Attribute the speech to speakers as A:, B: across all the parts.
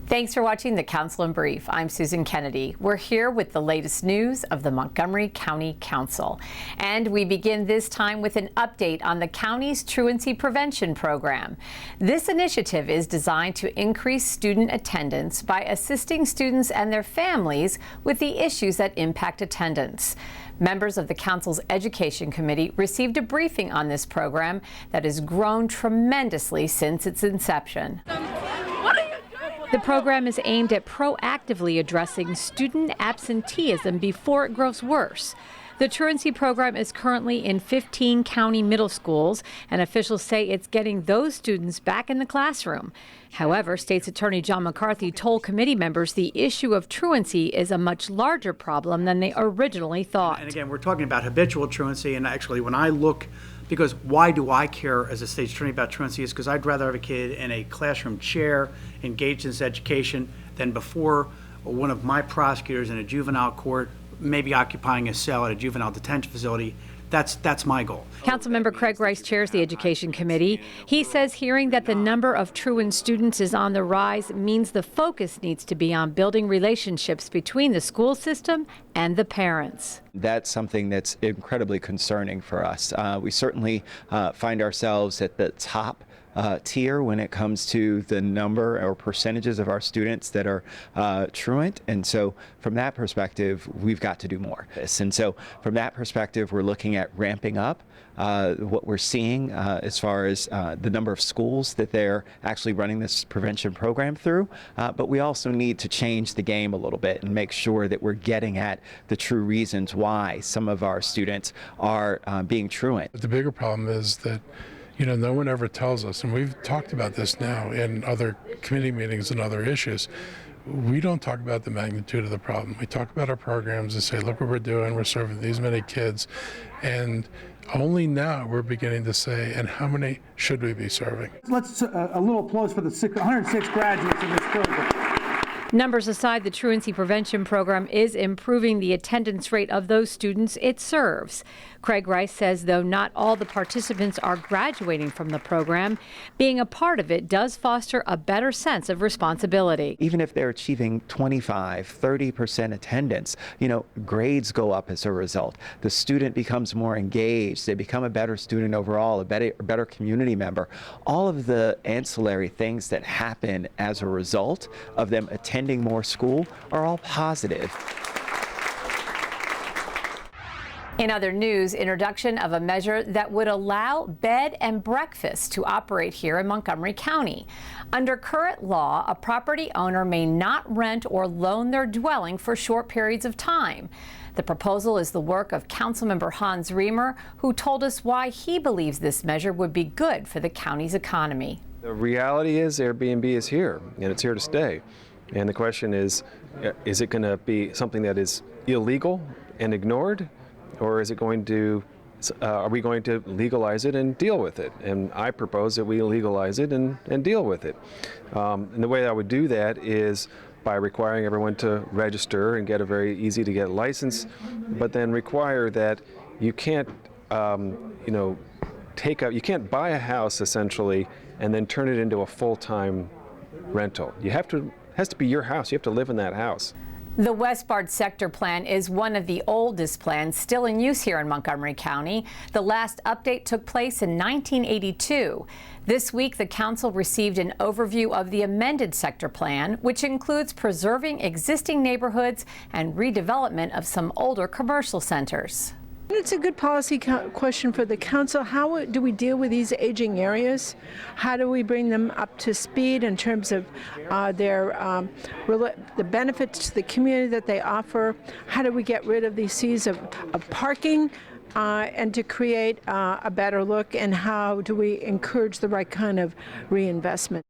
A: Thanks for watching the Council in Brief. I'm Susan Kennedy. We're here with the latest news of the Montgomery County Council. And we begin this time with an update on the county's Truancy Prevention Program. This initiative is designed to increase student attendance by assisting students and their families with the issues that impact attendance. Members of the Council's Education Committee received a briefing on this program that has grown tremendously since its inception. The program is aimed at proactively addressing student absenteeism before it grows worse. The Truancy program is currently in 15 county middle schools, and officials say it's getting those students back in the classroom. However, State's Attorney John McCarthy told committee members the issue of truancy is a much larger problem than they originally thought.
B: And again, we're talking about habitual truancy, and actually when I look, because why do I care as a state's attorney about truancy is because I'd rather have a kid in a classroom chair engaged in his education than before one of my prosecutors in a juvenile court maybe occupying a cell at a juvenile detention facility. That's my goal.
A: Councilmember Craig Rice chairs the Education Committee. He says hearing that the number of truant students is on the rise means the focus needs to be on building relationships between the school system and the parents.
C: That's something that's incredibly concerning for us. We certainly find ourselves at the top tier when it comes to the number or percentages of our students that are truant, and so from that perspective we've got to do more. And so from that perspective we're looking at ramping up what we're seeing as far as the number of schools that they're actually running this prevention program through, but we also need to change the game a little bit and make sure that we're getting at the true reasons why some of our students are being truant.
D: The bigger problem is that no one ever tells us, and we've talked about this now in other committee meetings and other issues. We don't talk about the magnitude of the problem. We talk about our programs and say, look what we're doing, we're serving these many kids, and only now we're beginning to say, and how many should we be serving?
E: Let's a little applause for the 106 graduates in this program.
A: Numbers aside, the Truancy Prevention Program is improving the attendance rate of those students it serves. Craig Rice says though not all the participants are graduating from the program, being a part of it does foster a better sense of responsibility.
C: Even if they're achieving 25-30% attendance, grades go up as a result. The student becomes more engaged, they become a better student overall, a better community member. All of the ancillary things that happen as a result of them attending more school are all positive.
A: In other news, introduction of a measure that would allow bed and breakfast to operate here in Montgomery County. Under current law, a property owner may not rent or loan their dwelling for short periods of time. The proposal is the work of Councilmember Hans Reamer, who told us why he believes this measure would be good for the county's economy.
F: The reality is Airbnb is here, and it's here to stay. And the question is it going to be something that is illegal and ignored? Or is it going to, are we going to legalize it and deal with it? And I propose that we legalize it and deal with it. And the way I would do that is by requiring everyone to register and get a very easy to get license, but then require that you can't, you can't buy a house essentially and then turn it into a full-time rental. It has to be your house. You have to live in that house.
A: The Westbard Sector Plan is one of the oldest plans still in use here in Montgomery County. The last update took place in 1982. This week, the council received an overview of the amended sector plan, which includes preserving existing neighborhoods and redevelopment of some older commercial centers.
G: It's a good policy question for the council. How do we deal with these aging areas? How do we bring them up to speed in terms of the benefits to the community that they offer? How do we get rid of these seas of parking and to create a better look? And how do we encourage the right kind of reinvestment?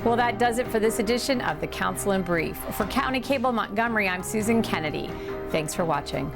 A: Well, that does it for this edition of the Council in Brief. For County Cable Montgomery, I'm Susan Kennedy. Thanks for watching.